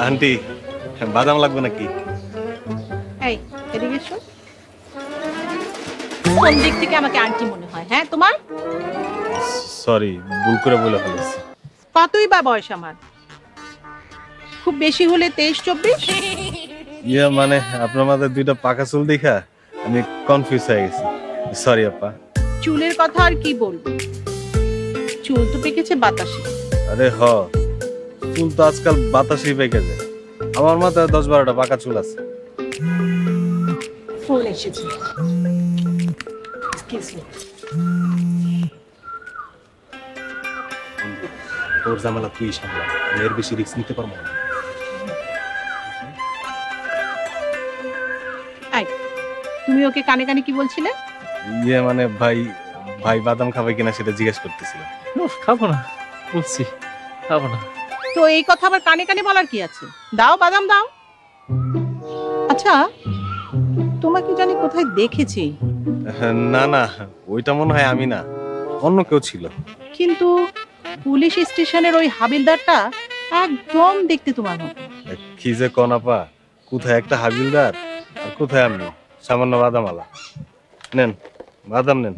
Aunty বাদাম লাগবে নাকি? এই এদিকে এসো। কোন দিক থেকে আমাকে আন্টি মনে হয়? হ্যাঁ তোমার? সরি, ভুল করে বলে ফেলেছি। কতই বা বয়স আমার? খুব বেশি হলে 23-24। ইয়ে মানে আপনার মাথায় দুইটা পাকা চুল দেখা আমি কনফিউজ হয়ে গেছি। সরি আপা। চুলের কথা আর কি বলবো, চুল তো পেকেছে বাতাসে। আরে হ, চুল তো আজকাল বাতাসেই পেকে যায়। আমার মাথায় 10-12টা পাকা চুল আছে। ফোন এসেছে। Excuse me. তোর ঝামেলা তুই সামলা, আমি এর বেশি রিস্ক নিতে পারবো না। এই তুমি ওকে কানে কানে কি বলছিলে? ইয়ে মানে ভাই ভাই বাদাম খাবে কিনা সেটা জিজ্ঞেস করতেছিলাম। খাবো না বলছি, খাবো না। তো এই কথা আবার কানে কানে বলার কি আছে? দাও বাদাম দাও। আচ্ছা তোমাকে জানি কোথায় দেখেছি। না না, ওইটা মনে হয় আমি না, অন্য কেউ ছিল। কিন্তু পুলিশ স্টেশনের ওই হাবিলদারটা একদম দেখতে তোমার মতো। কি যে কোন আপা, কোথায় একটা হাবিলদার আর কোথায় আমি সামান্য বাদামালা। নেন বাদাম নেন।